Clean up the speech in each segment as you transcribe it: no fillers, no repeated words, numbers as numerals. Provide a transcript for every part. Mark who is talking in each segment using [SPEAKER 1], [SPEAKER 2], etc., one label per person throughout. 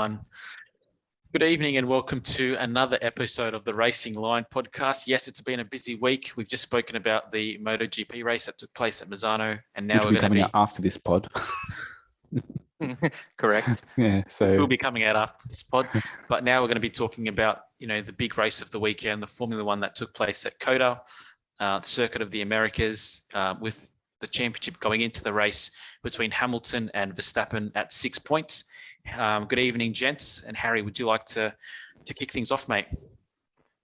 [SPEAKER 1] everyone. Good evening and welcome to another episode of the Racing Line podcast. Yes, it's been a busy week. We've just spoken about the MotoGP race that took place at Misano, and now
[SPEAKER 2] Which
[SPEAKER 1] we're
[SPEAKER 2] will be
[SPEAKER 1] going to
[SPEAKER 2] coming
[SPEAKER 1] be
[SPEAKER 2] out after this pod.
[SPEAKER 1] correct.
[SPEAKER 2] Yeah, so
[SPEAKER 1] We'll be coming out after this pod, but now we're going to be talking about the big race of the weekend, the Formula One that took place at COTA, the Circuit of the Americas, with the championship going into the race between Hamilton and Verstappen at 6 points. Good evening, gents. And Harry, would you like to kick things off, mate?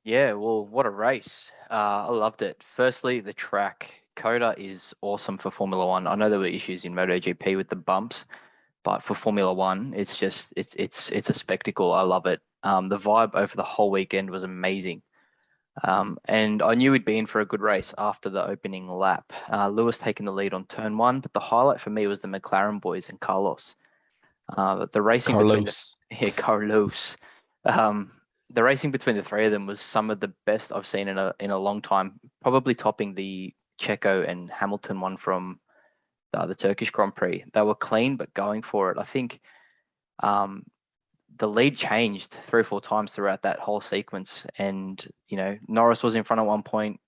[SPEAKER 3] Yeah, well, what a race. I loved it. Firstly, the track. COTA is awesome for Formula One. I know there were issues in MotoGP with the bumps, but for Formula One, it's a spectacle. I love it. The vibe over the whole weekend was amazing. And I knew we'd be in for a good race after the opening lap. Lewis taking the lead on turn one, but the highlight for me was the McLaren boys and Carlos. The racing
[SPEAKER 2] Carlos.
[SPEAKER 3] between Carlos. The racing between the three of them was some of the best I've seen in a long time, probably topping the Checo and Hamilton one from the Turkish Grand Prix. They were clean, but going for it. I think the lead changed 3 or 4 times throughout that whole sequence. And, Norris was in front at one point.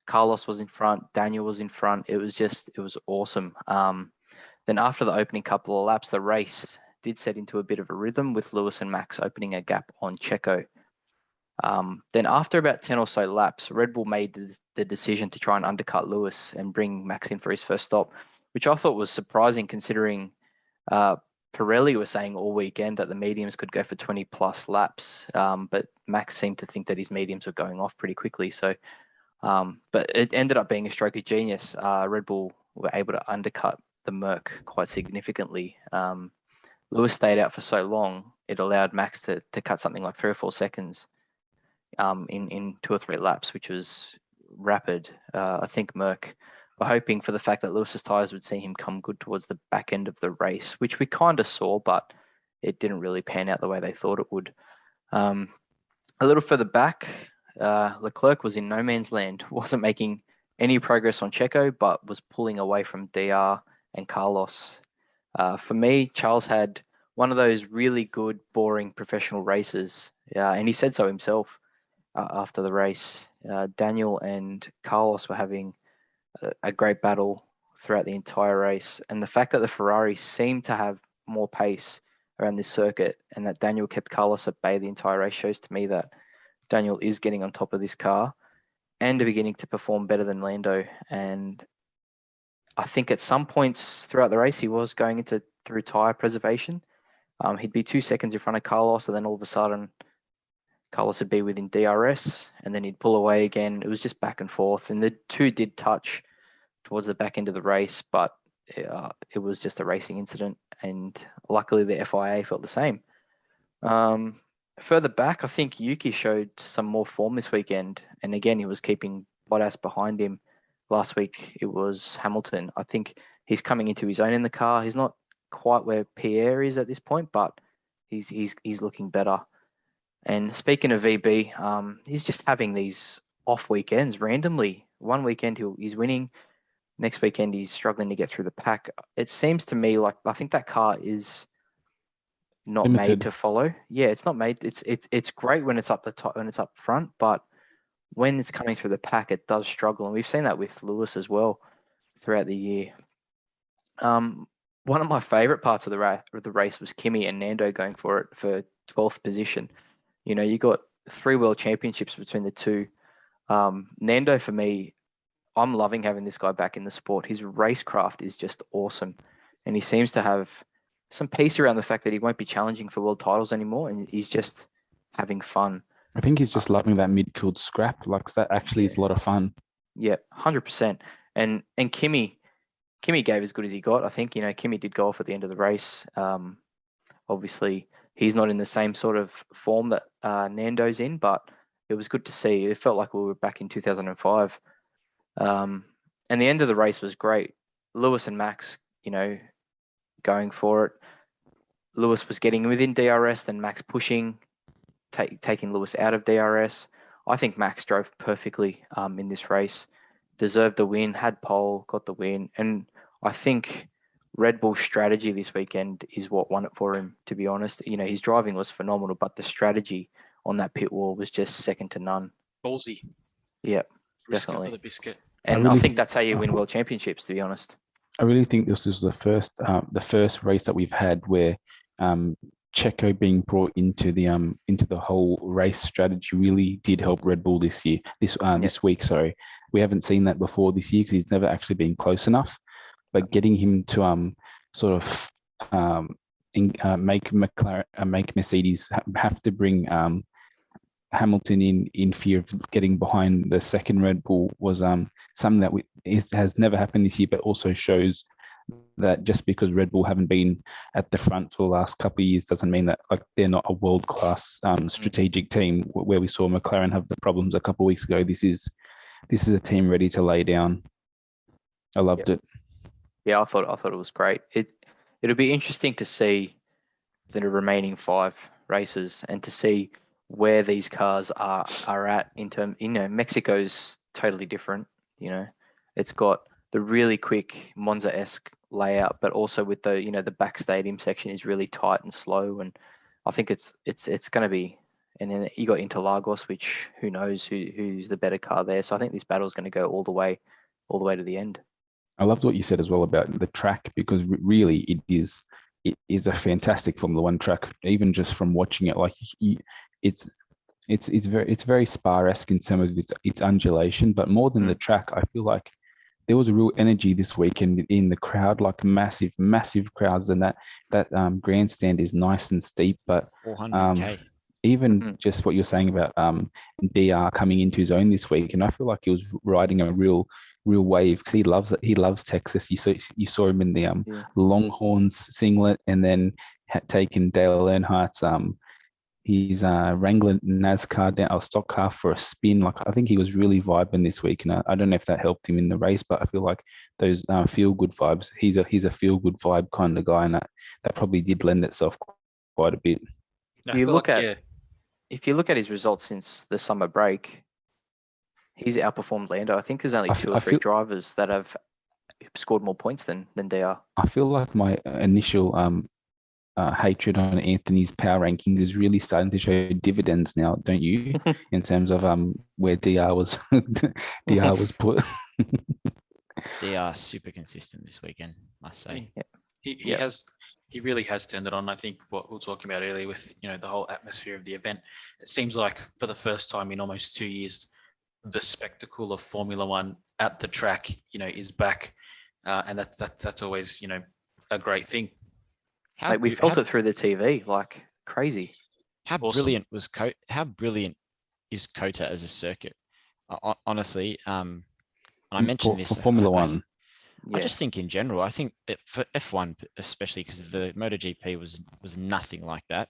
[SPEAKER 3] Carlos was in front. Daniel was in front. It was awesome. Then after the opening couple of laps, the race did set into a bit of a rhythm with Lewis and Max opening a gap on Checo. Then after about 10 or so laps, Red Bull made the decision to try and undercut Lewis and bring Max in for his first stop, which I thought was surprising considering Pirelli was saying all weekend that the mediums could go for 20 plus laps, but Max seemed to think that his mediums were going off pretty quickly. So, but it ended up being a stroke of genius. Red Bull were able to undercut the Merc quite significantly. Lewis stayed out for so long, it allowed Max to cut something like 3 or 4 seconds in 2 or 3 laps, which was rapid. I think Merc were hoping for the fact that Lewis's tyres would see him come good towards the back end of the race, which we kind of saw, but it didn't really pan out the way they thought it would. A little further back, Leclerc was in no man's land, wasn't making any progress on Checo, but was pulling away from DR and Carlos. For me, Charles had one of those really good, boring professional races, and he said so himself after the race. Daniel and Carlos were having a great battle throughout the entire race, and the fact that the Ferrari seemed to have more pace around this circuit and that Daniel kept Carlos at bay the entire race shows to me that Daniel is getting on top of this car and beginning to perform better than Lando. And I think at some points throughout the race, he was going through tyre preservation. He'd be 2 seconds in front of Carlos, and then all of a sudden, Carlos would be within DRS, and then he'd pull away again. It was just back and forth, and the two did touch towards the back end of the race, but it was just a racing incident, and luckily the FIA felt the same. Further back, I think Yuki showed some more form this weekend, and again, he was keeping Bottas behind him. Last week, it was Hamilton. I think he's coming into his own in the car. He's not quite where Pierre is at this point, but he's looking better. And speaking of VB, he's just having these off weekends randomly. One weekend he's winning. Next weekend he's struggling to get through the pack. It seems to me like I think that car is not made to follow. Yeah, it's not made. It's great when it's up the top, when it's up front, but when it's coming through the pack, it does struggle, and we've seen that with Lewis as well throughout the year. One of my favorite parts of the race was Kimi and Nando going for it for 12th position. You got 3 world championships between the two. Nando, for me, I'm loving having this guy back in the sport. His racecraft is just awesome, and he seems to have some peace around the fact that he won't be challenging for world titles anymore, and he's just having fun.
[SPEAKER 2] I think he's just loving that midfield scrap. Like that actually is a lot of fun.
[SPEAKER 3] Yeah, 100%. And Kimi gave as good as he got. I think, Kimi did go off at the end of the race. Obviously, he's not in the same sort of form that Nando's in, but it was good to see. It felt like we were back in 2005. And the end of the race was great. Lewis and Max, going for it. Lewis was getting within DRS, then Max pushing, taking Lewis out of DRS. I think Max drove perfectly in this race, deserved the win, had pole, got the win. And I think Red Bull's strategy this weekend is what won it for him, to be honest. You know, his driving was phenomenal, but the strategy on that pit wall was just second to none.
[SPEAKER 1] Ballsy.
[SPEAKER 3] Yeah,
[SPEAKER 1] Risk it
[SPEAKER 3] definitely.
[SPEAKER 1] for the biscuit.
[SPEAKER 3] And I think that's how you win world championships, to be honest.
[SPEAKER 2] I really think this is the first race that we've had where Checo being brought into the whole race strategy really did help Red Bull this year. This week, sorry. We haven't seen that before this year because he's never actually been close enough. But getting him to sort of make Mercedes have to bring Hamilton in fear of getting behind the second Red Bull was something that has never happened this year, but also shows that just because Red Bull haven't been at the front for the last couple of years doesn't mean that like they're not a world-class strategic team. Where we saw McLaren have the problems a couple of weeks ago, this is a team ready to lay down. I loved it.
[SPEAKER 3] Yeah, I thought it was great. It'll be interesting to see the remaining 5 races and to see where these cars are at in terms. You know, Mexico's totally different. You know, it's got the really quick Monza-esque layout, but also with the back stadium section is really tight and slow. And I think it's going to be. And then you got Interlagos, which who knows who's the better car there. So I think this battle is going to go all the way to the end.
[SPEAKER 2] I loved what you said as well about the track because really it is a fantastic Formula One track. Even just from watching it, like it's very Spa-esque in terms of its undulation, but more than the track, I feel like there was a real energy this weekend in the crowd, like massive crowds, and that grandstand is nice and steep, but
[SPEAKER 4] 400K.
[SPEAKER 2] Even just what you're saying about DR coming into his own this week, and I feel like he was riding a real wave because he loves Texas. You saw him in the Longhorns singlet, and then had taken Dale Earnhardt's his Wrangler NASCAR down a stock car for a spin. Like I think he was really vibing this week, and I don't know if that helped him in the race, but I feel like those feel good vibes. He's a feel good vibe kind of guy, and that probably did lend itself quite a bit.
[SPEAKER 3] If you look at his results since the summer break, he's outperformed Lando. I think there's only 2 or 3 drivers that have scored more points than DR.
[SPEAKER 2] I feel like my initial hatred on Anthony's power rankings is really starting to show dividends now, don't you? In terms of where DR was put.
[SPEAKER 4] DR super consistent this weekend, must say.
[SPEAKER 3] Yeah.
[SPEAKER 1] He really has turned it on. I think what we were talking about earlier with the whole atmosphere of the event. It seems like for the first time in almost 2 years, the spectacle of Formula One at the track, is back, and that's always a great thing.
[SPEAKER 3] We felt it through the TV, like crazy.
[SPEAKER 4] How brilliant was How brilliant is COTA as a circuit? Honestly, and I mentioned this
[SPEAKER 2] for Formula One.
[SPEAKER 4] I just think in general, I think for F1 especially because the MotoGP was nothing like that,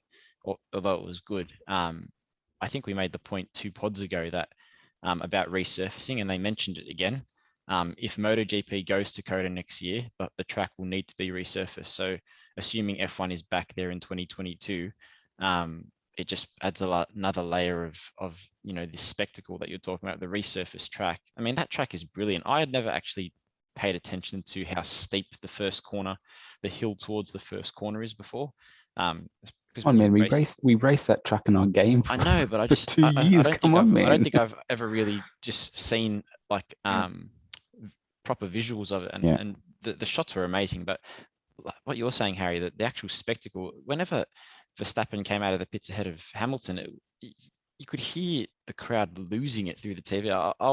[SPEAKER 4] although it was good. I think we made the point 2 pods ago that about resurfacing, and they mentioned it again. If MotoGP goes to COTA next year, but the track will need to be resurfaced. So assuming F1 is back there in 2022, it just adds another layer of this spectacle that you're talking about, the resurfaced track. I mean, that track is brilliant. I had never actually paid attention to how steep the hill towards the first corner is before.
[SPEAKER 2] We raced that track in our game.
[SPEAKER 4] I know, but I just
[SPEAKER 2] 2 years.
[SPEAKER 4] I don't think I've ever really just seen like proper visuals of it, and the shots were amazing. But what you're saying, Harry, that the actual spectacle, whenever Verstappen came out of the pits ahead of Hamilton, you could hear the crowd losing it through the TV. I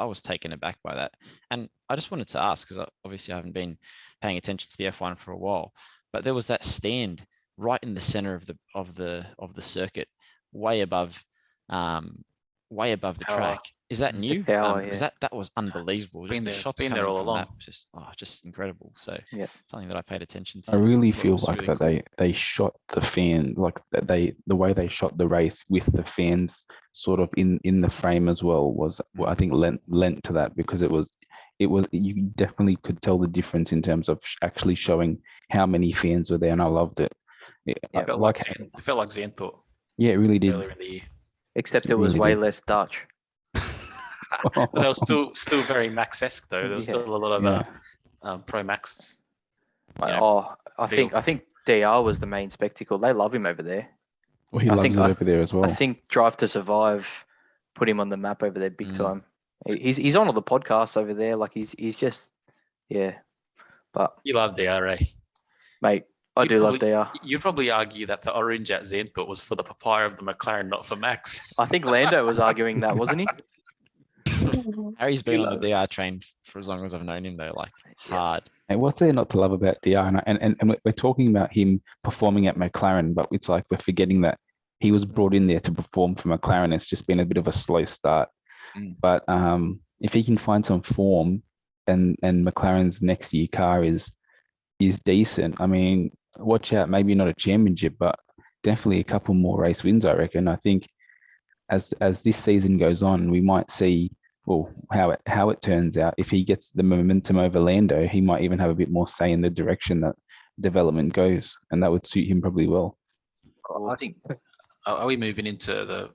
[SPEAKER 4] was taken aback by that, and I just wanted to ask because obviously I haven't been paying attention to the F1 for a while, but there was that stand right in the center of the circuit, way above the track. Is that new? Because that was unbelievable. Just the shots coming from that, just incredible. So something that I paid attention to.
[SPEAKER 2] I really feel like really that they shot the fan, like the way they shot the race with the fans sort of in the frame as well was I think lent to that, because it was you definitely could tell the difference in terms of actually showing how many fans were there, and I loved it.
[SPEAKER 1] It felt like Xanthorpe.
[SPEAKER 2] Yeah, it really did.
[SPEAKER 1] Earlier in the year.
[SPEAKER 3] Except it was way less Dutch.
[SPEAKER 1] But that was still very Max-esque though. There was still a lot of Pro Max. you know,
[SPEAKER 3] I think DR was the main spectacle. They love him over there.
[SPEAKER 2] Well, he
[SPEAKER 3] I
[SPEAKER 2] loves
[SPEAKER 3] think-
[SPEAKER 2] it
[SPEAKER 3] I
[SPEAKER 2] over there as well.
[SPEAKER 3] I think Drive to Survive put him on the map over there big
[SPEAKER 4] Mm.
[SPEAKER 3] time. He's on all the podcasts over there. Like he's just But
[SPEAKER 1] you love DRA.
[SPEAKER 3] mate, I
[SPEAKER 1] You'd
[SPEAKER 3] do love
[SPEAKER 1] probably-
[SPEAKER 3] DR.
[SPEAKER 1] You'd probably argue that the orange at Zandvoort was for the papaya of the McLaren, not for Max.
[SPEAKER 3] I think Lando was arguing that, wasn't he?
[SPEAKER 4] Harry's been
[SPEAKER 1] You
[SPEAKER 4] on the
[SPEAKER 1] love it.
[SPEAKER 4] DR train for as long as I've known him, though. Like
[SPEAKER 3] Yeah.
[SPEAKER 4] hard.
[SPEAKER 2] And what's there not to love about DR? And we're talking about him performing at McLaren, but it's like we're forgetting that he was brought in there to perform for McLaren. It's just been a bit of a slow start.
[SPEAKER 1] Mm.
[SPEAKER 2] But if he can find some form, and McLaren's next year car is decent, I mean, watch out. Maybe not a championship, but definitely a couple more race wins, I reckon. I think as this season goes on, we might see how it turns out. If he gets the momentum over Lando, he might even have a bit more say in the direction that development goes, and that would suit him probably well.
[SPEAKER 1] I think. Are we moving into the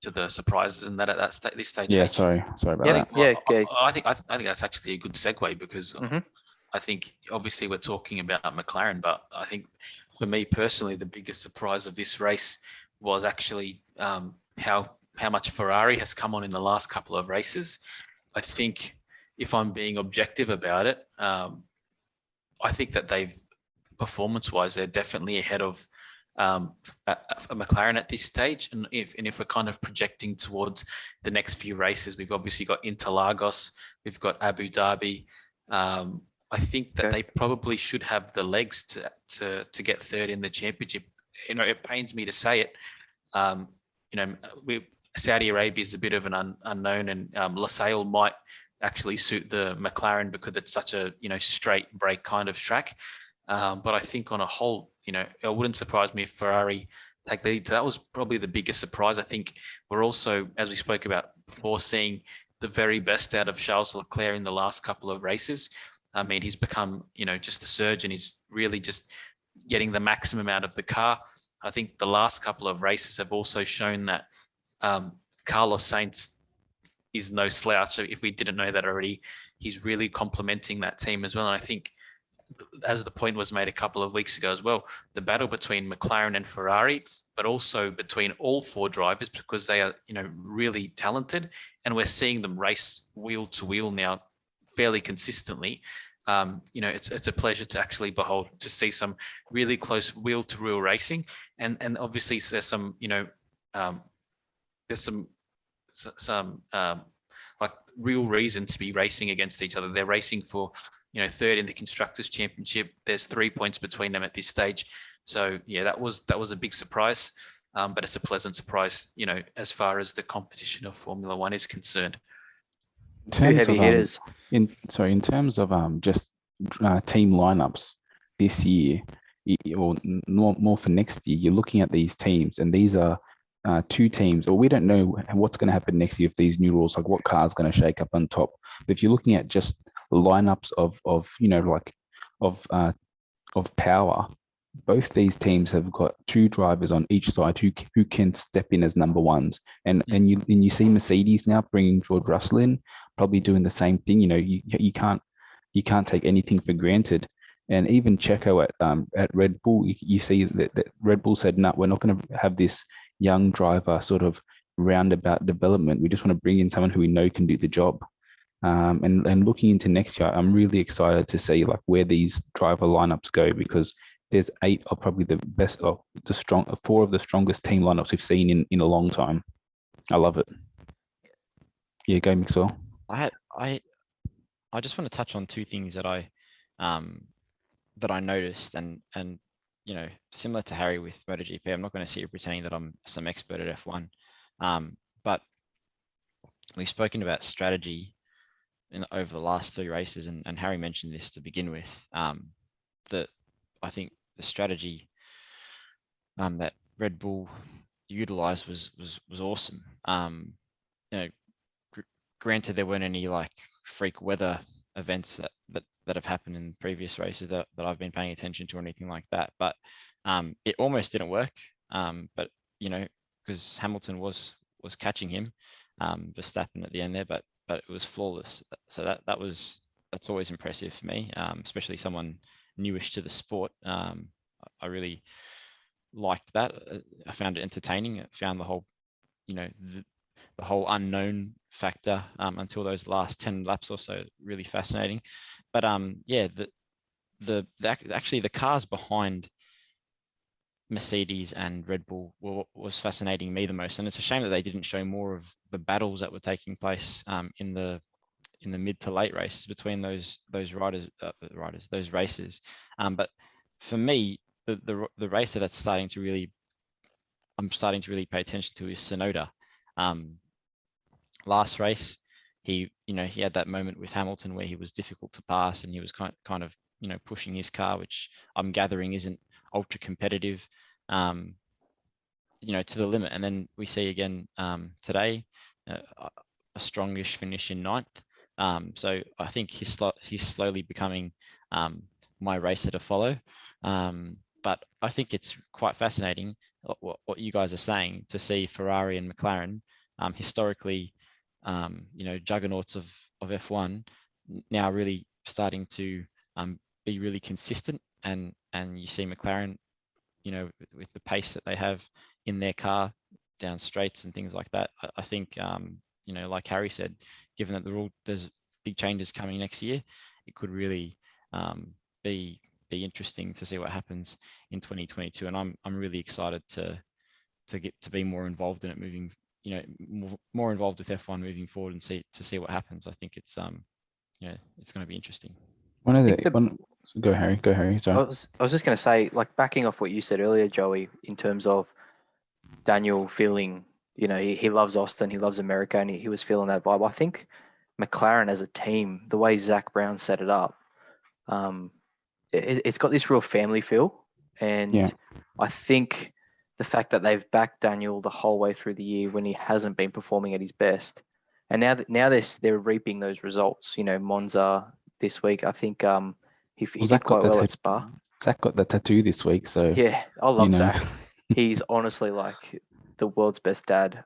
[SPEAKER 1] to the surprises and that at this stage?
[SPEAKER 2] Yeah,
[SPEAKER 1] H?
[SPEAKER 2] sorry about
[SPEAKER 3] Yeah,
[SPEAKER 2] that.
[SPEAKER 3] yeah,
[SPEAKER 1] Well,
[SPEAKER 3] yeah.
[SPEAKER 1] I think that's actually a good segue because
[SPEAKER 3] Mhm.
[SPEAKER 1] I think obviously we're talking about McLaren, but I think for me personally, the biggest surprise of this race was actually how much Ferrari has come on in the last couple of races. I think if I'm being objective about it, I think that performance-wise, they're definitely ahead of a McLaren at this stage. And if we're kind of projecting towards the next few races, we've obviously got Interlagos, we've got Abu Dhabi. I think that they probably should have the legs to get third in the championship. You know, it pains me to say it. Saudi Arabia is a bit of an unknown, and Losail might actually suit the McLaren because it's such a straight break kind of track. But I think on a whole, it wouldn't surprise me if Ferrari take the lead. So that was probably the biggest surprise. I think we're also, as we spoke about before, seeing the very best out of Charles Leclerc in the last couple of races. I mean, he's become, just a surgeon. He's really just getting the maximum out of the car. I think the last couple of races have also shown that Carlos Sainz is no slouch. So if we didn't know that already, he's really complementing that team as well. And I think, as the point was made a couple of weeks ago as well, the battle between McLaren and Ferrari, but also between all four drivers, because they are, really talented, and we're seeing them race wheel to wheel now fairly consistently. It's a pleasure to actually to see some really close wheel to wheel racing, and obviously there's some like real reason to be racing against each other. They're racing for third in the Constructors' Championship. There's 3 points between them at this stage. So yeah, that was a big surprise, but it's a pleasant surprise, as far as the competition of Formula One is concerned.
[SPEAKER 3] Two heavy hitters.
[SPEAKER 2] In terms of just team lineups this year, or more for next year, you're looking at these teams, and these are two teams, or we don't know what's going to happen next year with these new rules, like what car is going to shake up on top. But if you're looking at just lineups of power, both these teams have got two drivers on each side who can step in as number ones, and you see Mercedes now bringing George Russell in, probably doing the same thing. You can't take anything for granted. And even Checo at Red Bull, you see that Red Bull said, no, we're not going to have this young driver sort of roundabout development. We just want to bring in someone who we know can do the job. And looking into next year, I'm really excited to see like where these driver lineups go, because there's 8 of probably the best of the 4 of the strongest team lineups we've seen in a long time. I love it. Yeah, go Mixwell.
[SPEAKER 4] I just want to touch on 2 things that I noticed, and similar to Harry with MotoGP, I'm not going to sit here pretending that I'm some expert at F1, but we've spoken about strategy over the last 3 races, and Harry mentioned this to begin with, that I think the strategy that Red Bull utilized was awesome. Granted, there weren't any like freak weather events that have happened in previous races that I've been paying attention to or anything like that, but it almost didn't work. But because Hamilton was catching him, Verstappen at the end there, but it was flawless. So that was that's always impressive for me, especially someone newish to the sport. I really liked that. I found it entertaining. I found the whole, the whole unknown factor until those last 10 laps or so really fascinating. But yeah, actually the cars behind Mercedes and Red Bull was fascinating me the most, and it's a shame that they didn't show more of the battles that were taking place in the mid to late races between those those races. But for me, the racer that's I'm starting to really pay attention to is Sonoda. Last race, he had that moment with Hamilton where he was difficult to pass, and he was kind of pushing his car, which I'm gathering isn't ultra competitive, to the limit. And then we see again today a strongish finish in ninth. So I think he's slowly becoming my racer to follow. But I think it's quite fascinating what you guys are saying, to see Ferrari and McLaren historically, juggernauts of F1 now really starting to be really consistent, and you see McLaren, with the pace that they have in their car down straights and things like that. I think, like Harry said, given that there's big changes coming next year, it could really be interesting to see what happens in 2022. And I'm really excited to get to be more involved in it moving, more involved with F1 moving forward, and see what happens. I think it's it's going to be interesting.
[SPEAKER 2] Go Harry. Sorry.
[SPEAKER 3] I was just going to say, like, backing off what you said earlier, Joey, in terms of Daniel feeling, he loves Austin, he loves America, and he was feeling that vibe. I think McLaren as a team, the way Zach Brown set it up, it's got this real family feel. And I think the fact that they've backed Daniel the whole way through the year when he hasn't been performing at his best, and now they're reaping those results. Monza this week, I think he did quite well at Spa.
[SPEAKER 2] Zach got the tattoo this week, so
[SPEAKER 3] yeah, I love Zach. He's honestly like the world's best dad.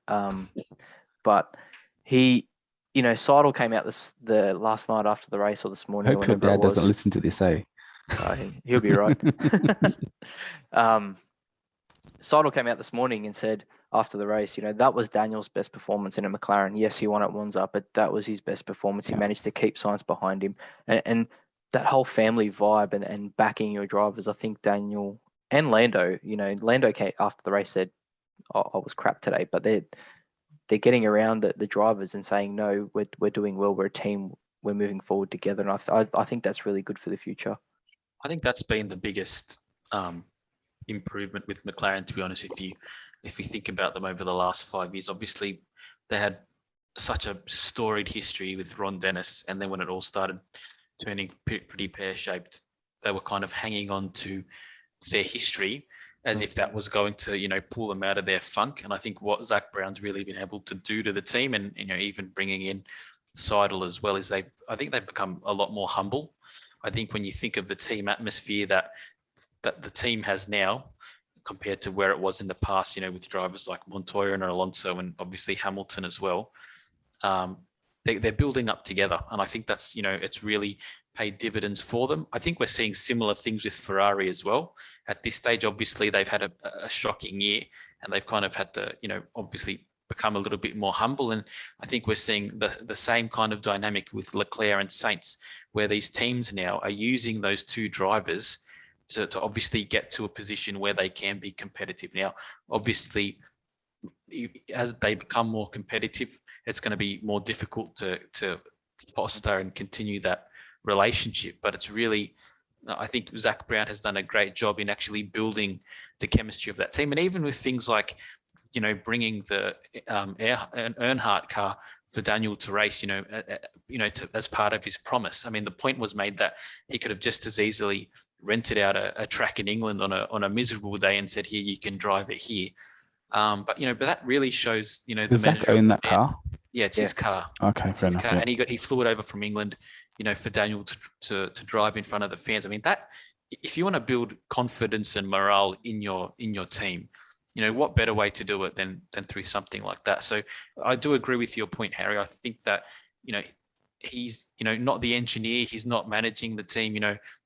[SPEAKER 3] But he, Seidel came out the last night after the race, or this morning.
[SPEAKER 2] Hope your dad doesn't listen to this, eh?
[SPEAKER 3] He'll be right. Seidel came out this morning and said after the race, that was Daniel's best performance in a McLaren. Yes, he won at Monza, but that was his best performance. He managed to keep Sainz behind him, and that whole family vibe and backing your drivers. I think Daniel and Lando, Lando came after the race, said, "Oh, I was crap today," but they're getting around the drivers and saying, "No, we're doing well. We're a team. We're moving forward together." And I think that's really good for the future.
[SPEAKER 1] I think that's been the biggest improvement with McLaren, to be honest. If you think about them over the last 5 years, obviously they had such a storied history with Ron Dennis, and then when it all started turning pretty pear-shaped, they were kind of hanging on to their history as if that was going to, pull them out of their funk. And I think what Zach Brown's really been able to do to the team, and even bringing in Seidel as well, is I think they've become a lot more humble. I think when you think of the team atmosphere that the team has now compared to where it was in the past, with drivers like Montoya and Alonso, and obviously Hamilton as well, they're building up together. And I think that's, it's really paid dividends for them. I think we're seeing similar things with Ferrari as well. At this stage, obviously, they've had a shocking year, and they've kind of had to, obviously become a little bit more humble. And I think we're seeing the same kind of dynamic with Leclerc and Sainz, where these teams now are using those two drivers to obviously get to a position where they can be competitive. Now, obviously, as they become more competitive, it's going to be more difficult to foster and continue that relationship. But it's really, I think Zach Brown has done a great job in actually building the chemistry of that team. And even with things like, bringing the Earnhardt car for Daniel to race, as part of his promise. I mean, the point was made that he could have just as easily rented out a track in England on a miserable day and said, "Here, you can drive it here." But that really shows,
[SPEAKER 2] Does Zach own that car?
[SPEAKER 1] Yeah, it's his car.
[SPEAKER 2] Okay, fair enough. Yeah.
[SPEAKER 1] And he flew it over from England, for Daniel to drive in front of the fans. I mean, that if you want to build confidence and morale in your team, what better way to do it than through something like that? So I do agree with your point, Harry. I think that, he's, not the engineer. He's not managing the team,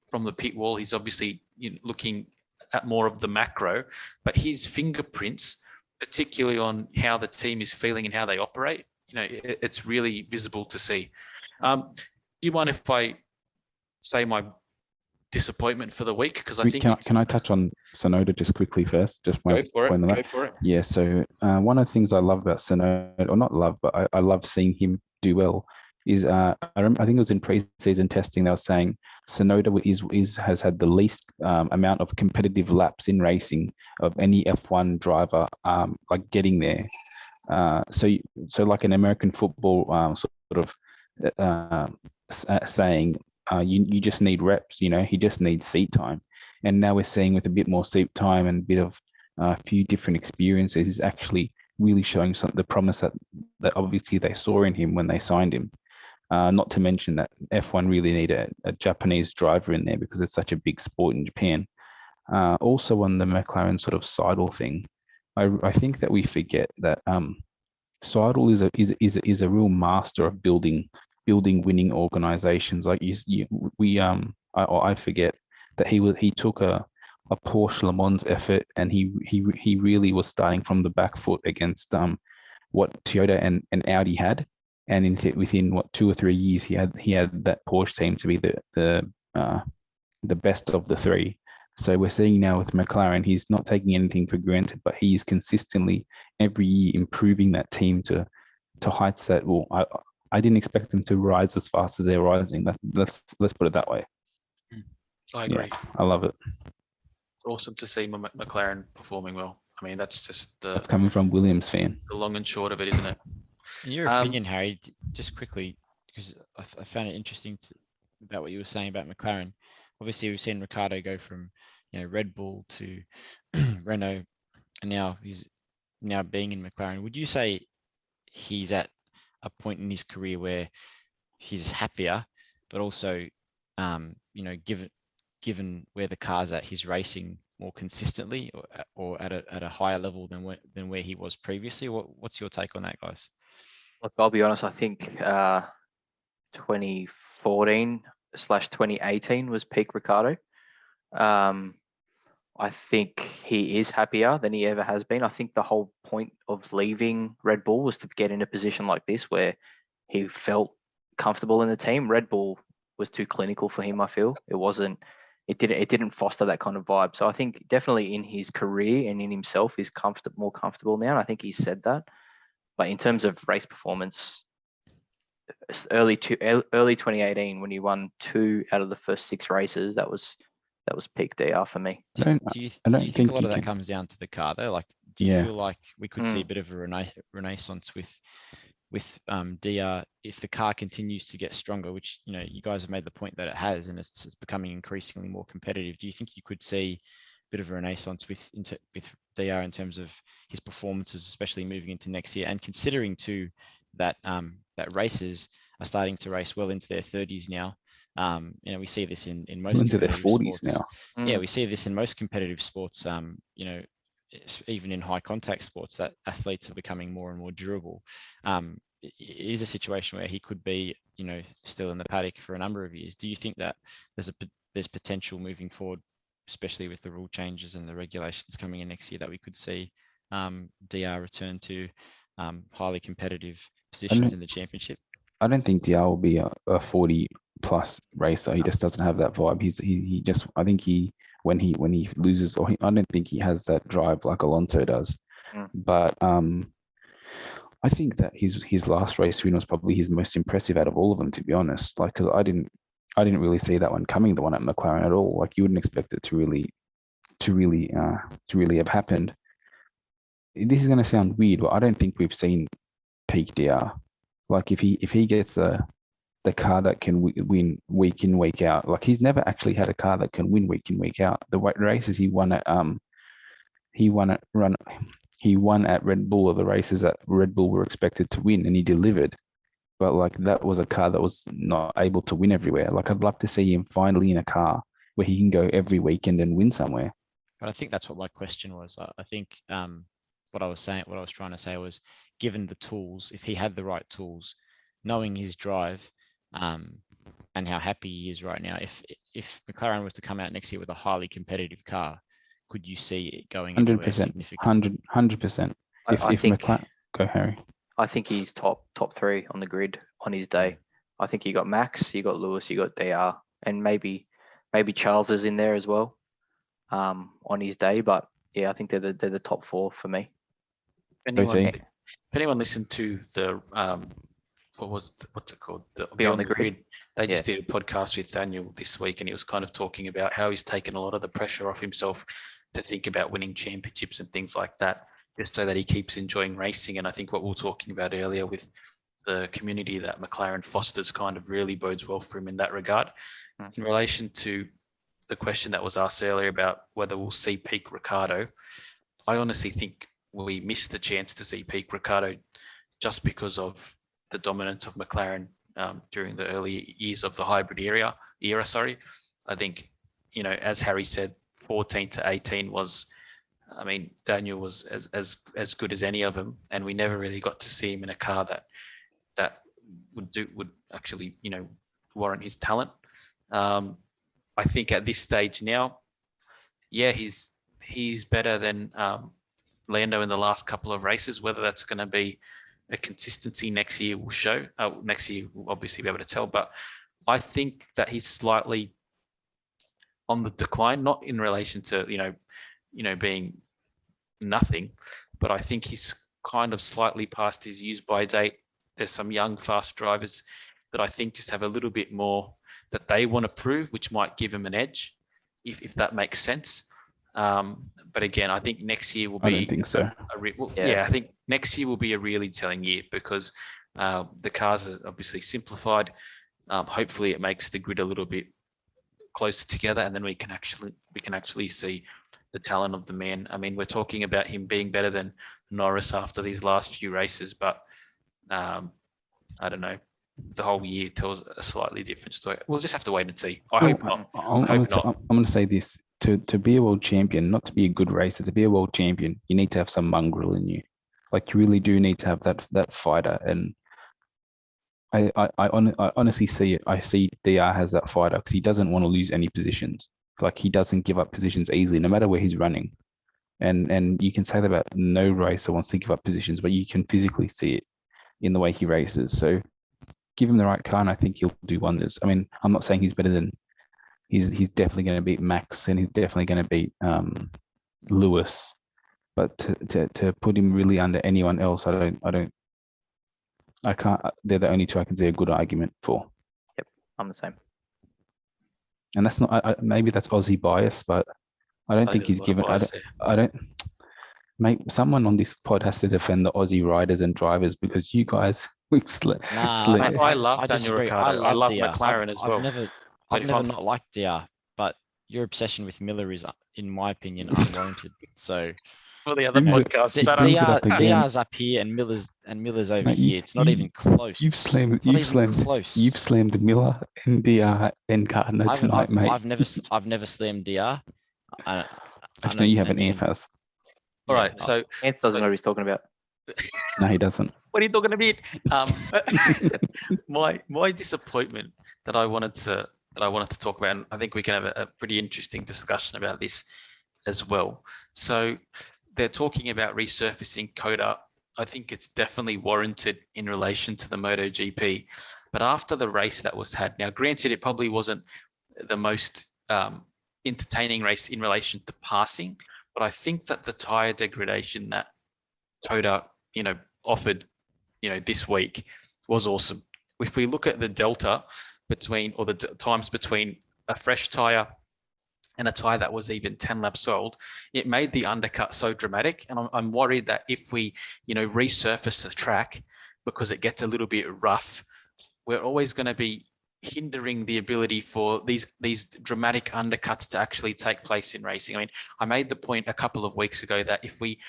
[SPEAKER 1] from the pit wall. He's obviously looking at more of the macro, but his fingerprints, particularly on how the team is feeling and how they operate, it's really visible to see. Do you mind if I say my disappointment for the week? Because I think
[SPEAKER 2] can I touch on Sonoda just quickly first? Just my
[SPEAKER 1] go for
[SPEAKER 2] point
[SPEAKER 1] it.
[SPEAKER 2] on that.
[SPEAKER 1] Go for it.
[SPEAKER 2] Yeah. So one of the things I love about Sonoda, or not love, but I love seeing him do well, is I think it was in pre-season testing they were saying Sonoda has had the least amount of competitive laps in racing of any F1 driver, like getting there. So like an American football sort of saying, you just need reps, he just needs seat time. And now we're seeing with a bit more seat time and a bit of a few different experiences, he's actually really showing the promise that obviously they saw in him when they signed him. Not to mention that F1 really need a Japanese driver in there because it's such a big sport in Japan. Also on the McLaren sort of Seidel thing, I think that we forget that Seidel is a real master of building winning organizations. Like I forget that he took a Porsche Le Mans effort and he really was starting from the back foot against what Toyota and Audi had, and within what 2 or 3 years he had that Porsche team to be the best of the three. So we're seeing now with McLaren, he's not taking anything for granted, but he's consistently every year improving that team to heights that, well, I didn't expect them to rise as fast as they're rising. Let's put it that way.
[SPEAKER 1] I agree.
[SPEAKER 2] Yeah, I love it.
[SPEAKER 1] It's awesome to see McLaren performing well. I mean, that's just
[SPEAKER 2] that's coming from Williams fan.
[SPEAKER 1] The long and short of it, isn't it?
[SPEAKER 4] In your opinion, Harry, just quickly, because I found it interesting about what you were saying about McLaren. Obviously, we've seen Ricciardo go from Red Bull to Renault, and now he's being in McLaren. Would you say he's at a point in his career where he's happier, but also, given where the car's at, he's racing more consistently or at a higher level than where he was previously? What's your take on that, guys?
[SPEAKER 3] Look, I'll be honest. I think 2014/2018 was peak Ricciardo. I think he is happier than he ever has been. I think the whole point of leaving Red Bull was to get in a position like this where he felt comfortable in the team. Red Bull was too clinical for him, I feel. It didn't foster that kind of vibe. So I think definitely in his career and in himself, he's more comfortable now. And I think he said that. But in terms of race performance, early 2018 when he won 2 out of the first 6 races, that was peak DR for me.
[SPEAKER 4] Do you think a lot of that comes down to the car though? Like, do you feel like we could see a bit of a renaissance with DR if the car continues to get stronger, which you guys have made the point that it has, and it's becoming increasingly more competitive? Do you think you could see a bit of a renaissance with DR in terms of his performances, especially moving into next year, and considering too that racers are starting to race well into their 30s now? We see this in most
[SPEAKER 2] into their 40s
[SPEAKER 4] sports
[SPEAKER 2] now.
[SPEAKER 4] Yeah, we see this in most competitive sports. Even in high contact sports, that athletes are becoming more and more durable. It is a situation where he could be, still in the paddock for a number of years. Do you think that there's potential moving forward, especially with the rule changes and the regulations coming in next year, that we could see DR return to highly competitive positions in the championship?
[SPEAKER 2] I don't think DR will be a 40 plus racer. He just doesn't have that vibe. He just, I think when he loses, I don't think he has that drive like Alonso does. But I think that his last race win was probably his most impressive out of all of them, to be honest. Like, because I didn't really see that one coming, the one at McLaren, at all. Like, you wouldn't expect it to really have happened. This is going to sound weird, but I don't think we've seen peak DR. Like, if he gets the car that can win week in, week out, like, he's never actually had a car that can win week in, week out. The races he won at Red Bull, or the races that Red Bull were expected to win, and he delivered. But like, that was a car that was not able to win everywhere. Like, I'd love to see him finally in a car where he can go every weekend and win somewhere.
[SPEAKER 4] But I think that's what my question was. I think what I was trying to say was, given the tools, if he had the right tools, knowing his drive, and how happy he is right now. If McLaren was to come out next year with a highly competitive car, could you see it going anywhere
[SPEAKER 2] 100%,
[SPEAKER 4] significant?
[SPEAKER 2] 100%. If
[SPEAKER 3] think
[SPEAKER 2] McLaren, go Harry.
[SPEAKER 3] I think he's top 3 on the grid on his day. I think you got Max, you got Lewis, you got DR, and maybe Charles is in there as well on his day. But yeah, I think they're the top 4 for me.
[SPEAKER 1] If anyone listened to the what's it called? Beyond the Grid. They just did a podcast with Daniel this week, and he was kind of talking about how he's taken a lot of the pressure off himself to think about winning championships and things like that, just so that he keeps enjoying racing. And I think what we were talking about earlier with the community that McLaren fosters kind of really bodes well for him in that regard. In relation to the question that was asked earlier about whether we'll see peak Ricciardo, I honestly think we missed the chance to see peak Ricciardo just because of the dominance of McLaren during the early years of the hybrid era. I think, as Harry said, 14 to 18 was, Daniel was as good as any of them, and we never really got to see him in a car that would actually, warrant his talent. I think at this stage now, he's better than Lando in the last couple of races. Whether that's going to be a consistency next year will show. Next year we'll obviously be able to tell, but I think that he's slightly on the decline, not in relation to being nothing, but I think he's kind of slightly past his use by date. There's some young fast drivers that I think just have a little bit more that they want to prove, which might give him an edge, if that makes sense. But again, I think next year will be.
[SPEAKER 2] I don't think so.
[SPEAKER 1] I think next year will be a really telling year because the cars are obviously simplified. Hopefully, it makes the grid a little bit closer together, and then we can actually see the talent of the man. We're talking about him being better than Norris after these last few races, but I don't know. The whole year tells a slightly different story. We'll just have to wait and see. I hope not.
[SPEAKER 2] I'm going to say this. To be a world champion, not to be a good racer, to be a world champion, you need to have some mongrel in you. Like, you really do need to have that fighter. And I honestly see it. I see DR has that fighter because he doesn't want to lose any positions. Like, he doesn't give up positions easily, no matter where he's running. And you can say that about no racer wants to give up positions, but you can physically see it in the way he races. So give him the right car, and I think he'll do wonders. I'm not saying he's better than. He's definitely going to beat Max, and he's definitely going to beat Lewis. But to put him really under anyone else, I can't. They're the only two I can see a good argument for.
[SPEAKER 3] Yep, I'm the same.
[SPEAKER 2] And that's not. Maybe that's Aussie bias, but I don't think he's given. I don't. Mate, someone on this pod has to defend the Aussie riders and drivers because you guys.
[SPEAKER 1] I love Daniel Ricciardo. I love McLaren as well.
[SPEAKER 4] I've never not liked DR, but your obsession with Miller is, in my opinion, unwarranted. So,
[SPEAKER 1] for the other podcast, shut up.
[SPEAKER 4] DR's up here and Miller's over here. It's not even close.
[SPEAKER 2] You've slammed Miller and DR and Gardner tonight, mate.
[SPEAKER 4] I've never slammed DR.
[SPEAKER 2] Actually, no, you haven't, Anthas.
[SPEAKER 1] All right, so
[SPEAKER 3] Anth doesn't know what he's talking about.
[SPEAKER 2] No, he doesn't.
[SPEAKER 1] What are you talking about? My disappointment that I wanted to talk about, and I think we can have a pretty interesting discussion about this as well. So they're talking about resurfacing Coda. I think it's definitely warranted in relation to the MotoGP. But after the race that was had, now granted, it probably wasn't the most entertaining race in relation to passing, but I think that the tyre degradation that Coda, offered, this week was awesome. If we look at the delta between, or the times between a fresh tyre and a tyre that was even 10 laps old, it made the undercut so dramatic. And I'm worried that if we, resurface the track because it gets a little bit rough, we're always going to be hindering the ability for these dramatic undercuts to actually take place in racing. I made the point a couple of weeks ago that if we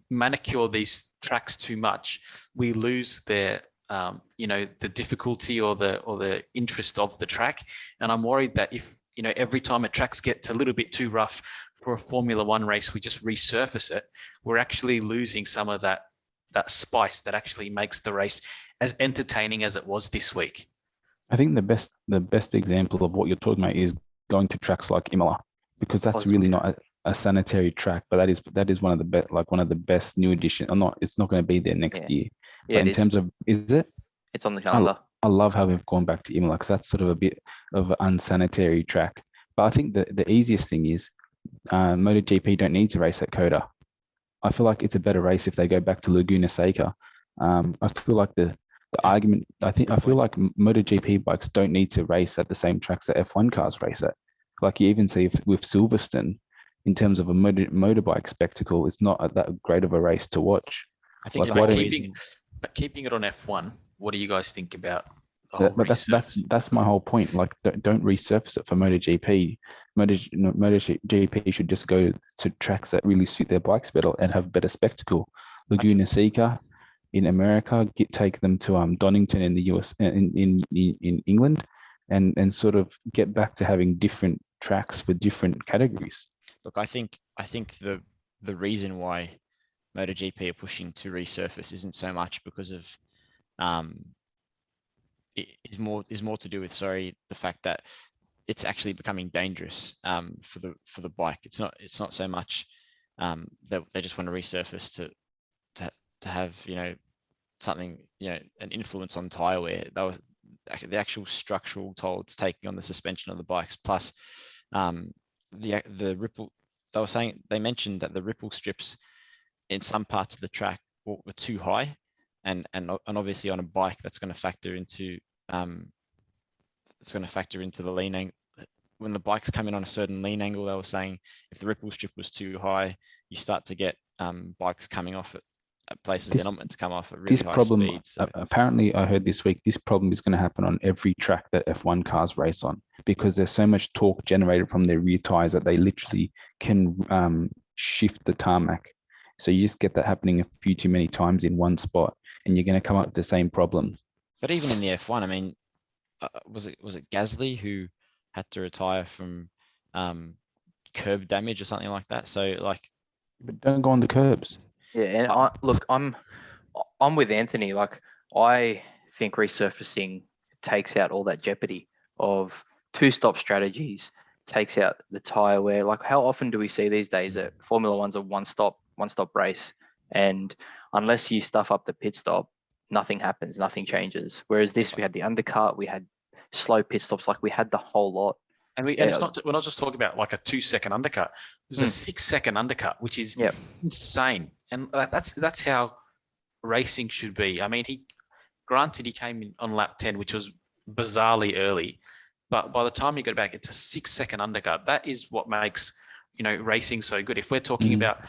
[SPEAKER 1] manicure these tracks too much, we lose their the difficulty or the interest of the track. And I'm worried that if every time a track gets a little bit too rough for a Formula One race, we just resurface it, we're actually losing some of that spice that actually makes the race as entertaining as it was this week.
[SPEAKER 2] I think the best example of what you're talking about is going to tracks like Imola, because that's really not a sanitary track, but that is one of the best, like one of the best new additions. It's not going to be there next year.
[SPEAKER 3] Yeah,
[SPEAKER 2] but in terms of, is it?
[SPEAKER 3] It's on the calendar.
[SPEAKER 2] I love how we've gone back to Imola, because that's sort of a bit of an unsanitary track. But I think the easiest thing is MotoGP don't need to race at Coda. I feel like it's a better race if they go back to Laguna Seca. I feel like the argument, I feel like MotoGP bikes don't need to race at the same tracks that F1 cars race at. Like you even see with Silverstone, in terms of a motorbike spectacle, it's not that great of a race to watch.
[SPEAKER 4] I think
[SPEAKER 2] Like,
[SPEAKER 1] but keeping it on F1, what do you guys think about the whole
[SPEAKER 2] but that's my whole point. Like, don't resurface it for MotoGP. MotoGP should just go to tracks that really suit their bikes better and have better spectacle. Laguna Seca in America, take them to Donington in the US, in England, and sort of get back to having different tracks for different categories.
[SPEAKER 4] Look, I think the reason why MotoGP are pushing to resurface isn't so much because of it is more to do with the fact that it's actually becoming dangerous for the bike. It's not so much that they just want to resurface to have something an influence on tire wear. That was the actual structural toll it's taking on the suspension of the bikes, plus the ripple. They mentioned that the ripple strips in some parts of the track were too high, and obviously on a bike that's going to factor into the lean angle. When the bike's coming on a certain lean angle, they were saying if the ripple strip was too high, you start to get bikes coming off at places they're not meant to come off at really high speed. So.
[SPEAKER 2] Apparently, I heard this week, this problem is going to happen on every track that F1 cars race on, because there's so much torque generated from their rear tires that they literally can shift the tarmac. So you just get that happening a few too many times in one spot, and you're going to come up with the same problem.
[SPEAKER 4] But even in the F1, I mean, was it Gasly who had to retire from curb damage or something like that? So
[SPEAKER 2] but don't go on the curbs.
[SPEAKER 3] Yeah, and I'm with Anthony. Like, I think resurfacing takes out all that jeopardy of two-stop strategies, takes out the tire wear. Like, how often do we see these days that Formula One's a one-stop race, and unless you stuff up the pit stop, nothing happens, nothing changes. Whereas this, we had the undercut, we had slow pit stops, like we had the whole lot.
[SPEAKER 1] And we're not just talking about like a 2-second undercut. It was a 6-second undercut, which is insane. And that's how racing should be. I mean, he came in on lap 10, which was bizarrely early, but by the time you get back, it's a 6-second undercut. That is what makes racing so good. If we're talking about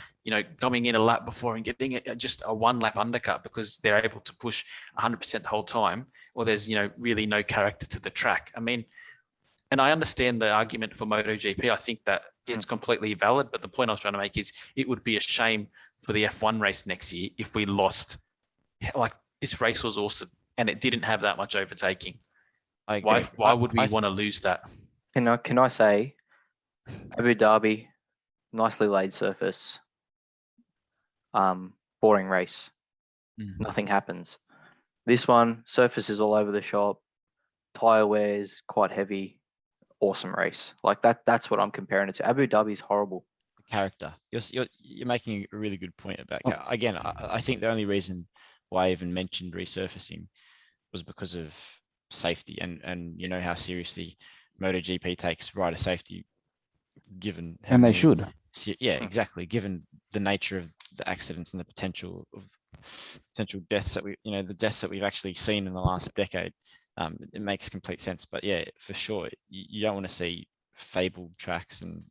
[SPEAKER 1] coming in a lap before and getting just a 1-lap undercut because they're able to push 100% the whole time, or there's really no character to the track. I mean, and I understand the argument for MotoGP. I think that it's completely valid, but the point I was trying to make is it would be a shame for the F1 race next year if we lost. Like, this race was awesome and it didn't have that much overtaking. Why would we want to lose that?
[SPEAKER 3] Can I say, Abu Dhabi, nicely laid surface, boring race. Nothing happens. This one, surface is all over the shop, tire wear is quite heavy. Awesome race. Like that's what I'm comparing it to. Abu Dhabi is horrible.
[SPEAKER 4] Character. You're making a really good point about again. I think the only reason why I even mentioned resurfacing was because of safety, and how seriously MotoGP takes rider safety, given
[SPEAKER 2] and they should.
[SPEAKER 4] Yeah, exactly. Given the nature of the accidents and the potential deaths that the deaths that we've actually seen in the last decade. It makes complete sense. But yeah, for sure, you don't want to see fabled tracks and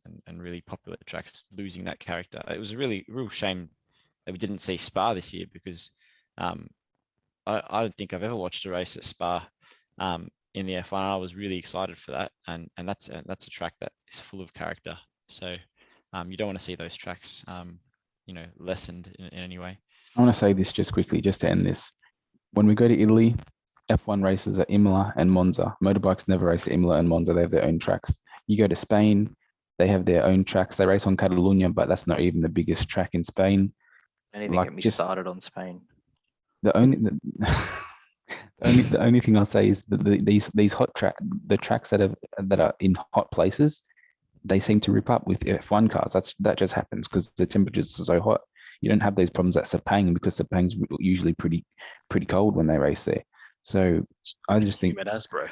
[SPEAKER 4] really popular tracks losing that character. It was a real shame that we didn't see Spa this year, because I don't think I've ever watched a race at Spa in the F1. I was really excited for that, and that's a track that is full of character. So you don't want to see those tracks lessened in any way.
[SPEAKER 2] I want to say this just quickly, just to end this. When we go to Italy, F1 races at Imola and Monza. Motorbikes never race at Imola and Monza. They have their own tracks. You go to Spain, they have their own tracks. They race on Catalunya, but that's not even the biggest track in Spain.
[SPEAKER 3] Don't even get me started on Spain.
[SPEAKER 2] The The only thing I'll say is that these the tracks that are in hot places, they seem to rip up with F1 cars. That just happens because the temperatures are so hot. You don't have those problems at Sepang because Sepang's usually pretty cold when they race there. So I just think,
[SPEAKER 1] bro.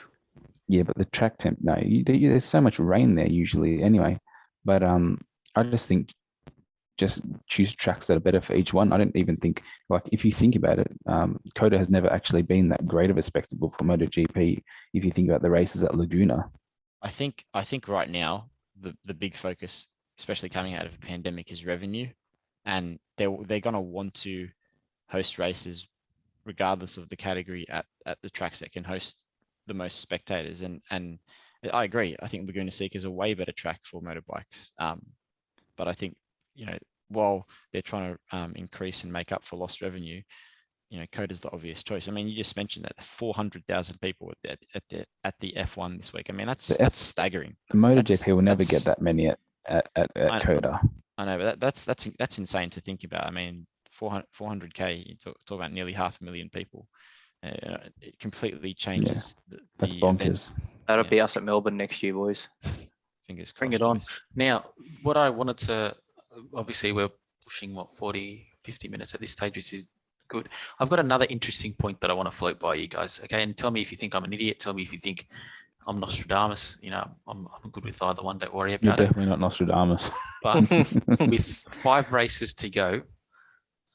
[SPEAKER 2] yeah, but the track temp, no, there's so much rain there usually anyway. But I just think just choose tracks that are better for each one. I don't even think, like, if you think about it, Coda has never actually been that great of a spectacle for MotoGP. If you think about the races at Laguna,
[SPEAKER 4] I think right now the big focus, especially coming out of a pandemic, is revenue, and they're gonna want to host races regardless of the category at the tracks that can host the most spectators. And I agree. I think Laguna Seca is a way better track for motorbikes. But I think, while they're trying to increase and make up for lost revenue, Coda's the obvious choice. I mean, you just mentioned that 400,000 people at the F1 this week. I mean, that's staggering.
[SPEAKER 2] The MotoGP will never get that many at Coda.
[SPEAKER 4] I know, but that's insane to think about. I mean, 400K, you talk about nearly 500,000 people. It completely changes
[SPEAKER 2] That's
[SPEAKER 4] the
[SPEAKER 2] bonkers.
[SPEAKER 4] event.
[SPEAKER 3] That'll be us at Melbourne next year, boys.
[SPEAKER 4] Fingers crossed.
[SPEAKER 1] Bring it on.
[SPEAKER 4] boys.
[SPEAKER 1] Now, what I wanted to, obviously we're pushing 40, 50 minutes at this stage, which is good. I've got another interesting point that I want to float by you guys. Okay. And tell me if you think I'm an idiot. Tell me if you think I'm Nostradamus. I'm good with either one. Don't worry
[SPEAKER 2] You're
[SPEAKER 1] about it.
[SPEAKER 2] definitely not Nostradamus.
[SPEAKER 1] But with 5 races to go,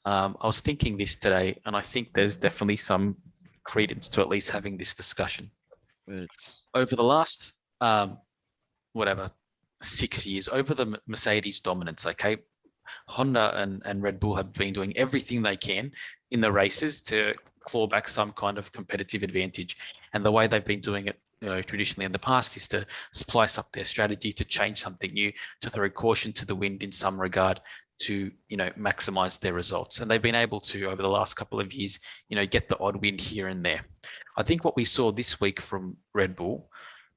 [SPEAKER 1] I was thinking this today, and I think there's definitely some credence to at least having this discussion. Over the last, 6 years, over the Mercedes dominance, okay, Honda and Red Bull have been doing everything they can in the races to claw back some kind of competitive advantage. And the way they've been doing it, traditionally in the past, is to splice up their strategy, to change something new, to throw caution to the wind in some regard, to maximize their results. And they've been able to, over the last couple of years, get the odd win here and there. I think what we saw this week from Red Bull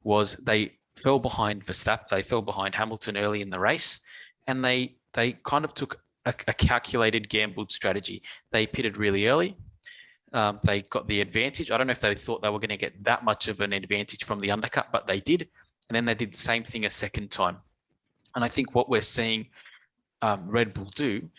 [SPEAKER 1] was they fell behind Verstappen, they fell behind Hamilton early in the race, and they kind of took a calculated, gambled strategy. They pitted really early. They got the advantage. I don't know if they thought they were going to get that much of an advantage from the undercut, but they did. And then they did the same thing a second time. And I think what we're seeing Red Bull do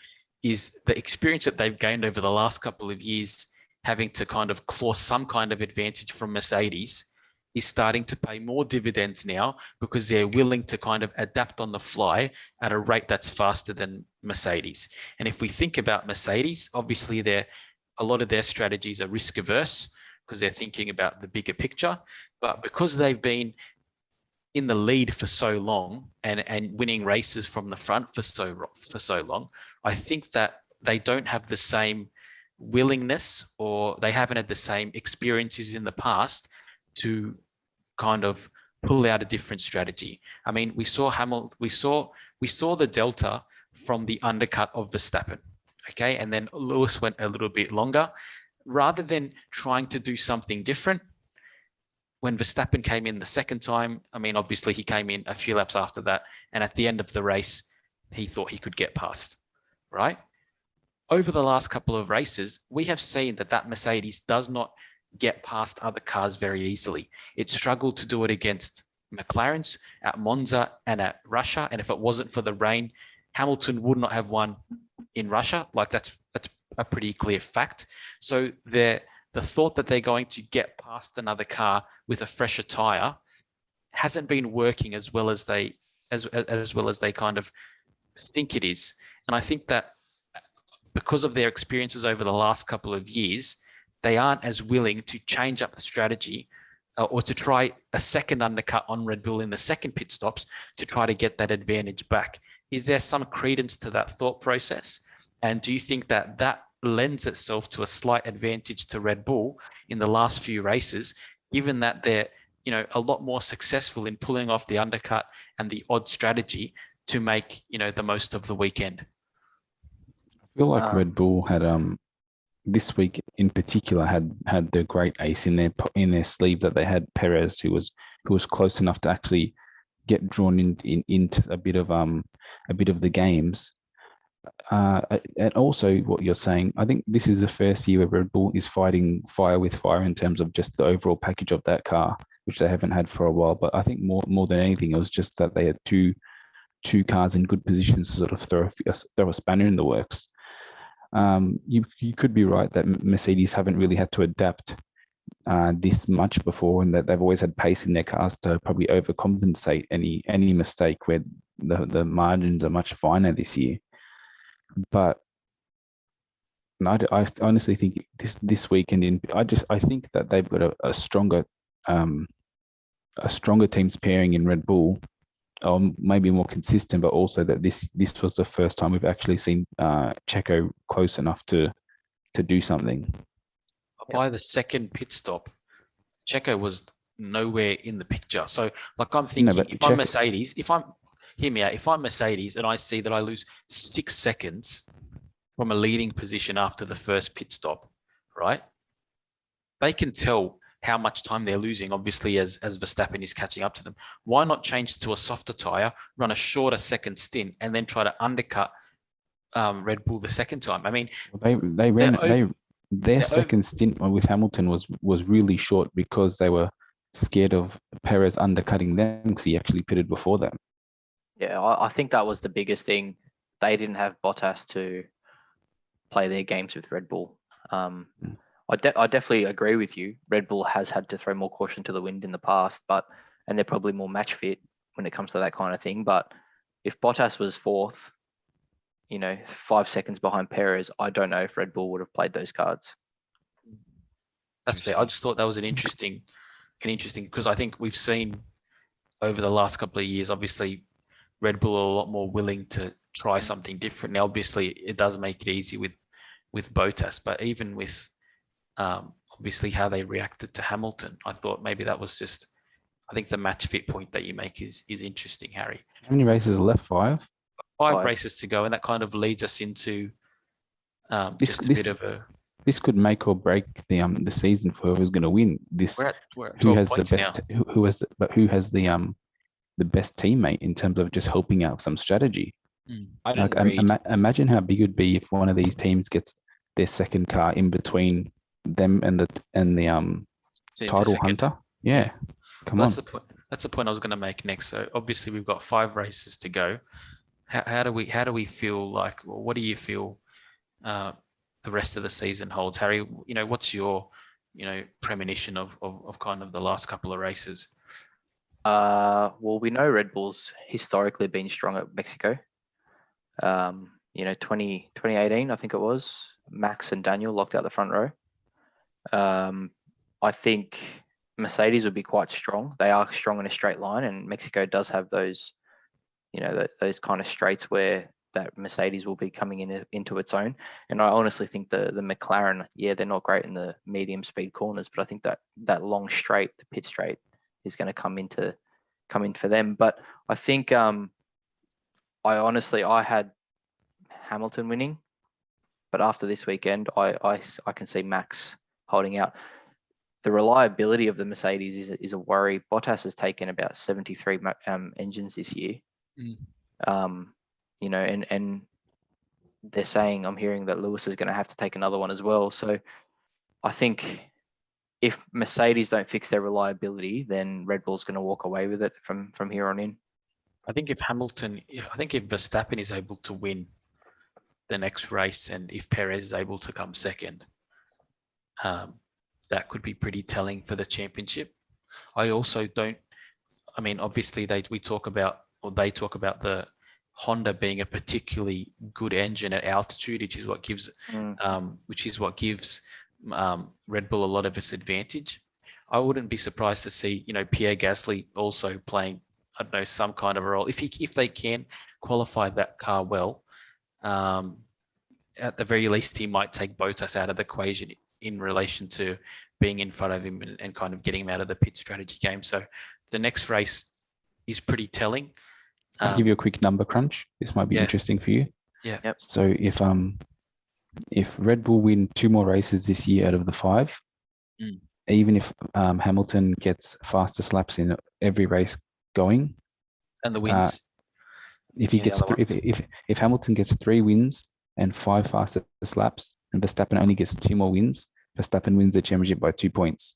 [SPEAKER 1] is the experience that they've gained over the last couple of years, having to kind of claw some kind of advantage from Mercedes, is starting to pay more dividends now, because they're willing to kind of adapt on the fly at a rate that's faster than Mercedes. And if we think about Mercedes, obviously a lot of their strategies are risk averse because they're thinking about the bigger picture. But because they've been in the lead for so long and winning races from the front for so long, I think that they don't have the same willingness, or they haven't had the same experiences in the past to kind of pull out a different strategy. I mean, we saw the delta from the undercut of Verstappen, okay, and then Lewis went a little bit longer. Rather than trying to do something different, when Verstappen came in the second time, I mean, obviously he came in a few laps after that, and at the end of the race, he thought he could get past, right? Over the last couple of races, we have seen that Mercedes does not get past other cars very easily. It struggled to do it against McLaren's at Monza and at Russia, and if it wasn't for the rain, Hamilton would not have won in Russia. Like, that's a pretty clear fact. So the thought that they're going to get past another car with a fresher tire hasn't been working as well as they kind of think it is. And I think that because of their experiences over the last couple of years, they aren't as willing to change up the strategy or to try a second undercut on Red Bull in the second pit stops to try to get that advantage back. Is there some credence to that thought process? And do you think that lends itself to a slight advantage to Red Bull in the last few races, given that they're a lot more successful in pulling off the undercut and the odd strategy to make the most of the weekend?
[SPEAKER 2] I feel like Red Bull had this week in particular had the great ace in their sleeve, that they had Perez, who was close enough to actually get drawn into a bit of the games. And also what you're saying, I think this is the first year where Red Bull is fighting fire with fire in terms of just the overall package of that car, which they haven't had for a while. But I think more than anything, it was just that they had two cars in good positions to sort of throw a spanner in the works. You could be right that Mercedes haven't really had to adapt this much before, and that they've always had pace in their cars to probably overcompensate any mistake where the margins are much finer this year. But no, I honestly think this weekend I think that they've got a stronger teams pairing in Red Bull, or maybe more consistent, but also that this was the first time we've actually seen Checo close enough to do something.
[SPEAKER 1] By the second pit stop, Checo was nowhere in the picture. So, like, I'm thinking, if I'm Mercedes, hear me out, if I'm Mercedes and I see that I lose 6 seconds from a leading position after the first pit stop, right? They can tell how much time they're losing, obviously, as Verstappen is catching up to them. Why not change to a softer tyre, run a shorter second stint, and then try to undercut Red Bull the second time? I mean,
[SPEAKER 2] their second stint with Hamilton was really short because they were scared of Perez undercutting them because he actually pitted before them.
[SPEAKER 3] Yeah, I think that was the biggest thing. They didn't have Bottas to play their games with Red Bull. I definitely agree with you. Red Bull has had to throw more caution to the wind in the past, and they're probably more match fit when it comes to that kind of thing. But if Bottas was fourth, 5 seconds behind Perez, I don't know if Red Bull would have played those cards.
[SPEAKER 1] That's fair. I just thought that was an interesting because I think we've seen over the last couple of years, obviously, Red Bull are a lot more willing to try something different. Now, obviously, it does make it easy with Bottas, but even with obviously how they reacted to Hamilton, I thought maybe that was just, I think the match fit point that you make is interesting, Harry.
[SPEAKER 2] How many races left? Five
[SPEAKER 1] races to go, and that kind of leads us into just a bit of a.
[SPEAKER 2] This could make or break the season for whoever's going to win.
[SPEAKER 1] We're at
[SPEAKER 2] who has the
[SPEAKER 1] best?
[SPEAKER 2] Who has the best teammate in terms of just helping out some strategy? Imagine how big it would be if one of these teams gets their second car in between them and the title hunter. Yeah, come on.
[SPEAKER 1] That's the point I was going to make next. So obviously we've got 5 races to go. How do we feel like? Well, what do you feel the rest of the season holds, Harry? What's your premonition of kind of the last couple of races?
[SPEAKER 3] Well, we know Red Bull's historically been strong at Mexico. 2018, I think it was, Max and Daniel locked out the front row. I think Mercedes would be quite strong. They are strong in a straight line, and Mexico does have those, those kind of straights where that Mercedes will be coming into its own. And I honestly think the McLaren, they're not great in the medium speed corners, but I think that long straight, the pit straight, is going to come in for them. But I think I had Hamilton winning, but after this weekend, I can see Max holding out. The reliability of the Mercedes is a worry. Bottas has taken about 73 engines this year. And they're saying, I'm hearing that Lewis is going to have to take another one as well. So I think if Mercedes don't fix their reliability, then Red Bull's going to walk away with it from here on in.
[SPEAKER 1] I think if Verstappen is able to win the next race, and if Perez is able to come second, that could be pretty telling for the championship. I also obviously they talk about the Honda being a particularly good engine at altitude, which is what gives Red Bull a lot of its advantage. I wouldn't be surprised to see Pierre Gasly also playing, I don't know, some kind of a role if they can qualify that car well. At the very least, he might take Bottas out of the equation in relation to being in front of him and kind of getting him out of the pit strategy game. So the next race is pretty telling.
[SPEAKER 2] I'll give you a quick number crunch. This might be interesting for you.
[SPEAKER 1] Yeah.
[SPEAKER 3] Yep.
[SPEAKER 2] So if Red Bull win 2 more races this year out of the 5, even if Hamilton gets fastest laps in every race going,
[SPEAKER 1] and the wins,
[SPEAKER 2] If he
[SPEAKER 3] Any
[SPEAKER 2] gets
[SPEAKER 3] other
[SPEAKER 2] if Hamilton gets 3 wins and 5 fastest laps, and Verstappen only gets 2 more wins, Verstappen wins the championship by 2 points.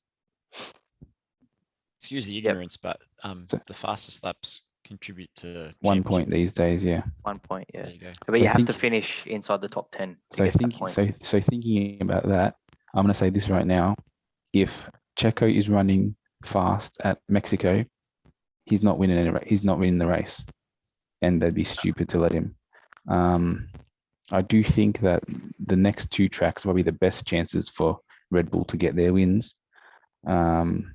[SPEAKER 4] Excuse the ignorance, but
[SPEAKER 2] So-
[SPEAKER 4] the fastest laps contribute to
[SPEAKER 2] 1 point
[SPEAKER 4] championship.
[SPEAKER 2] these days, yeah.
[SPEAKER 3] 1 point, yeah.
[SPEAKER 4] There you go.
[SPEAKER 3] But you
[SPEAKER 2] I
[SPEAKER 3] have to
[SPEAKER 2] think-
[SPEAKER 3] finish inside the top 10 to
[SPEAKER 2] So
[SPEAKER 3] get that point.
[SPEAKER 2] thinking about that, I'm going to say this right now: if Checo is running fast at Mexico, he's not winning he's not winning the race, and they'd be stupid to let him. I do think that the next 2 tracks will be the best chances for Red Bull to get their wins. But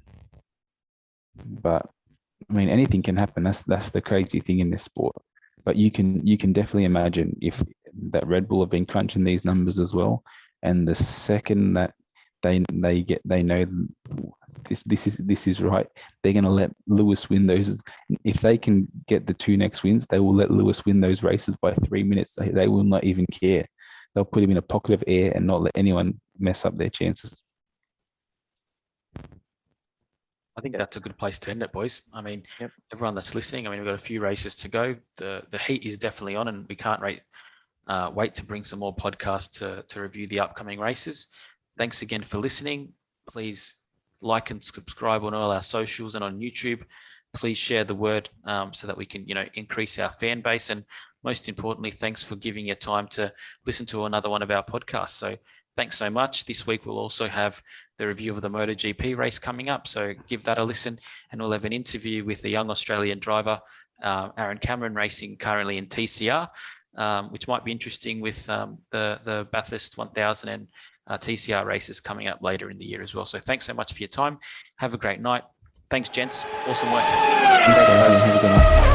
[SPEAKER 2] I mean, anything can happen. That's the crazy thing in this sport. But you can definitely imagine if that Red Bull have been crunching these numbers as well, and the second that they know this is right, they're going to let Lewis win those. If they can get the 2 next wins, they will let Lewis win those races by 3 minutes. They will not even care. They'll put him in a pocket of air and not let anyone mess up their chances.
[SPEAKER 1] I think that's a good place to end it, boys. I mean, everyone that's listening, I mean, we've got a few races to go. The heat is definitely on, and we can't wait to bring some more podcasts to review the upcoming races. Thanks again for listening. Please like and subscribe on all our socials and on YouTube. Please share the word so that we can, increase our fan base. And most importantly, thanks for giving your time to listen to another one of our podcasts. So thanks so much. This week we'll also have the review of the MotoGP race coming up. So give that a listen, and we'll have an interview with a young Australian driver, Aaron Cameron, racing currently in TCR, which might be interesting with the Bathurst 1000 and TCR races coming up later in the year as well. So thanks so much for your time. Have a great night. Thanks, gents. Awesome work.
[SPEAKER 2] Have a good night.